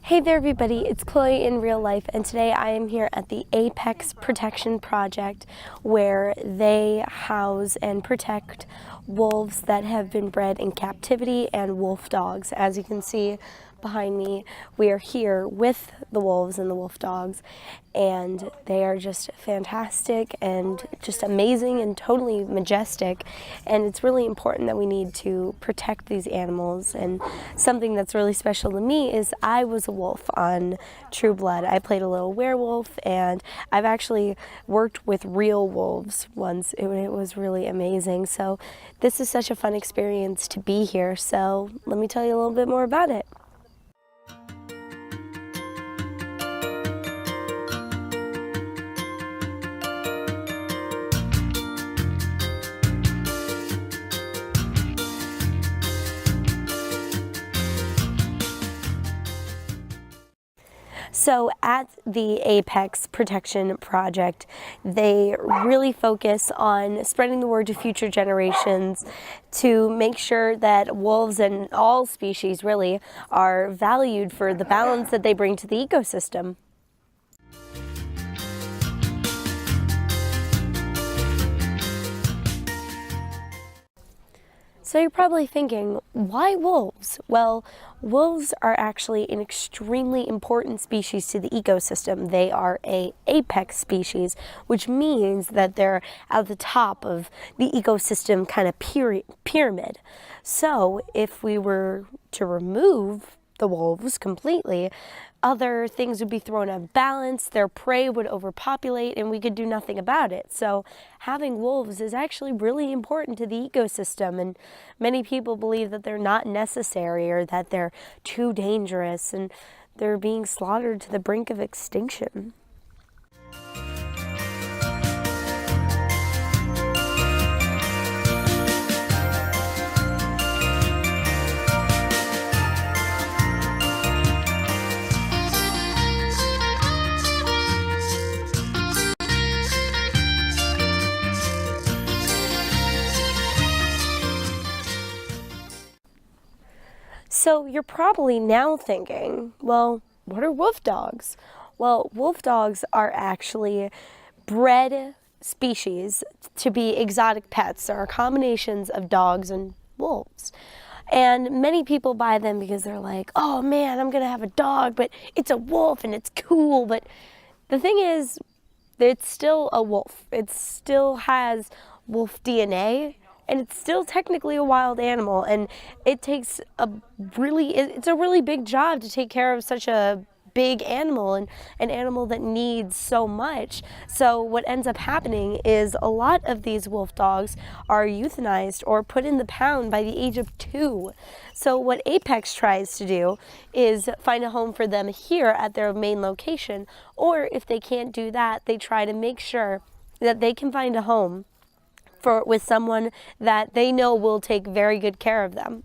Hey there everybody, it's Chloe in real life, and today I am here at the Apex Protection Project where they house and protect wolves that have been bred in captivity and wolf dogs. As you can see behind me, we are here with the wolves and the wolf dogs, and they are just fantastic and just amazing and totally majestic, and it's really important that we need to protect these animals. And something that's really special to me is I was a wolf on True Blood. I played a little werewolf, and I've actually worked with real wolves once. It was really amazing. So this is such a fun experience to be here, so let me tell you a little bit more about it. So at the Apex Protection Project, they really focus on spreading the word to future generations to make sure that wolves and all species really are valued for the balance that they bring to the ecosystem. So you're probably thinking, why wolves? Well, wolves are actually an extremely important species to the ecosystem. They are an apex species, which means that they're at the top of the ecosystem kind of pyramid. So if we were to remove the wolves completely, other things would be thrown out of balance, their prey would overpopulate, and we could do nothing about it. So having wolves is actually really important to the ecosystem, and many people believe that they're not necessary or that they're too dangerous and they're being slaughtered to the brink of extinction. So you're probably now thinking, well, what are wolf dogs? Well, wolf dogs are actually bred species to be exotic pets. There are combinations of dogs and wolves. And many people buy them because they're like, oh man, I'm gonna have a dog, but it's a wolf and it's cool. But the thing is, it's still a wolf. It still has wolf DNA, and it's still technically a wild animal, and it's a really big job to take care of such a big animal, and an animal that needs so much. So what ends up happening is a lot of these wolf dogs are euthanized or put in the pound by the age of 2. So what Apex tries to do is find a home for them here at their main location, or if they can't do that, they try to make sure that they can find a home with someone that they know will take very good care of them.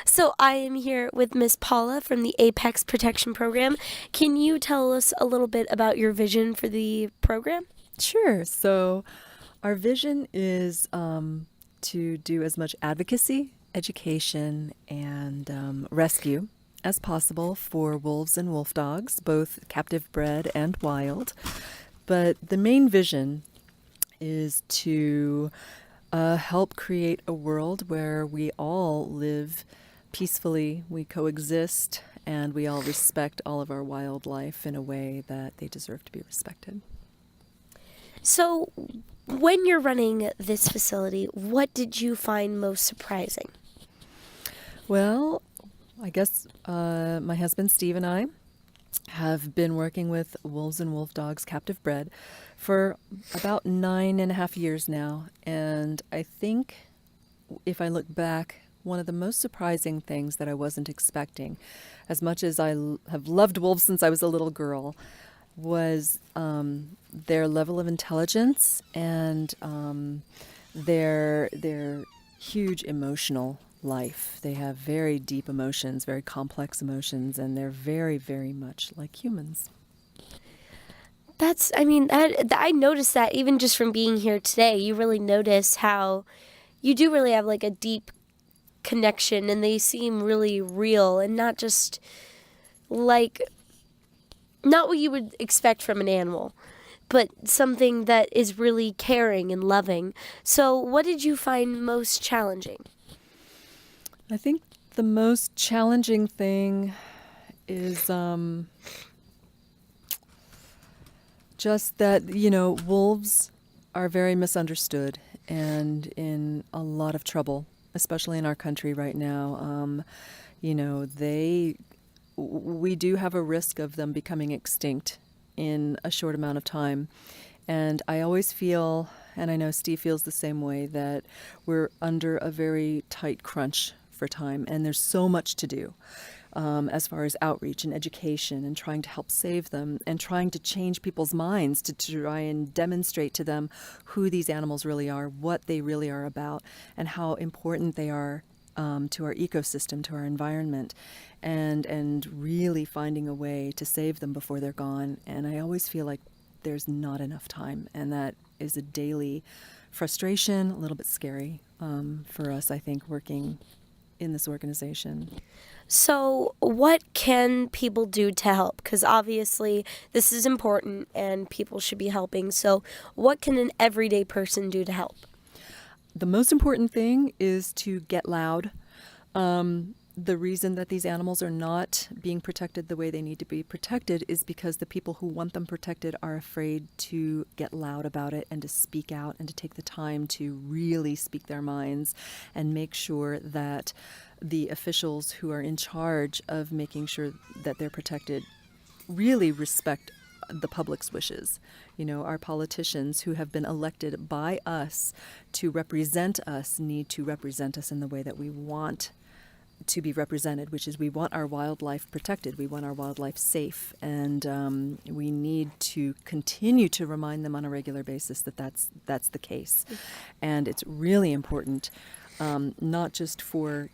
So I am here with Miss Paula from the Apex Protection Program. Can you tell us a little bit about your vision for the program? Sure. So our vision is to do as much advocacy, education, and rescue as possible for wolves and wolf dogs, both captive bred and wild. But the main vision is to help create a world where we all live peacefully, we coexist, and we all respect all of our wildlife in a way that they deserve to be respected. So when you're running this facility, what did you find most surprising? Well, I guess my husband Steve and I have been working with Wolves and Wolfdogs captive bred for about 9.5 years now. And I think if I look back, one of the most surprising things that I wasn't expecting, as much as have loved wolves since I was a little girl, was their level of intelligence and their huge emotional life. They have very deep emotions, very complex emotions, and they're very, very much like humans. I noticed that even just from being here today. You really notice how you do really have like a deep connection, and they seem really real and not just like, not what you would expect from an animal, but something that is really caring and loving. So what did you find most challenging? I think the most challenging thing is just that, wolves are very misunderstood and in a lot of trouble, especially in our country right now. We do have a risk of them becoming extinct in a short amount of time. And I always feel, and I know Steve feels the same way, that we're under a very tight crunch for time, and there's so much to do as far as outreach and education and trying to help save them and trying to change people's minds to try and demonstrate to them who these animals really are, what they really are about, and how important they are to our ecosystem, to our environment, and really finding a way to save them before they're gone. And I always feel like there's not enough time, and that is a daily frustration, a little bit scary for us, I think, working in this organization. So what can people do to help? Because obviously this is important and people should be helping. So what can an everyday person do to help? The most important thing is to get loud. The reason that these animals are not being protected the way they need to be protected is because the people who want them protected are afraid to get loud about it and to speak out and to take the time to really speak their minds and make sure that the officials who are in charge of making sure that they're protected really respect the public's wishes. Our politicians who have been elected by us to represent us need to represent us in the way that we want to be represented, which is we want our wildlife protected, we want our wildlife safe, and we need to continue to remind them on a regular basis that that's the case. And it's really important, not just for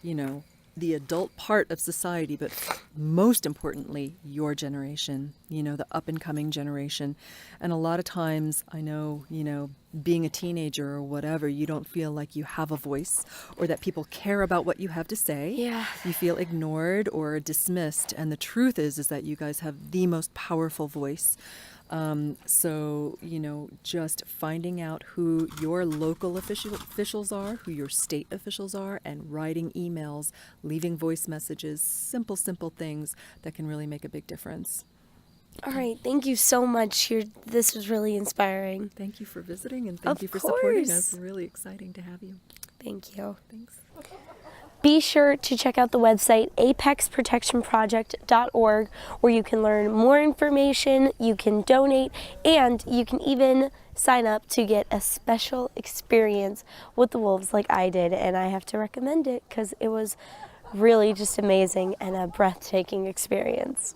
the adult part of society, but most importantly, your generation, the up-and-coming generation. And a lot of times, I know, being a teenager or whatever, you don't feel like you have a voice or that people care about what you have to say. Yeah. You feel ignored or dismissed. And the truth is that you guys have the most powerful voice. So, just finding out who your local officials are, who your state officials are, and writing emails, leaving voice messages, simple things that can really make a big difference. All right. Thank you so much. This was really inspiring. Thank you for visiting, and thank Of you for supporting course. us. Really exciting to have you. Thank you. Thanks. Be sure to check out the website apexprotectionproject.org, where you can learn more information, you can donate, and you can even sign up to get a special experience with the wolves like I did. And I have to recommend it because it was really just amazing and a breathtaking experience.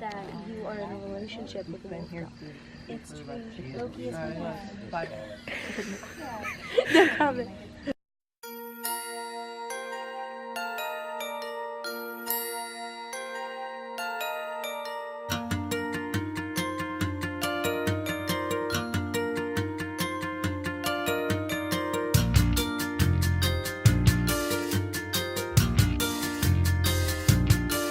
That you are in a relationship with a wolf. It's true. Loki is my wife. No comment.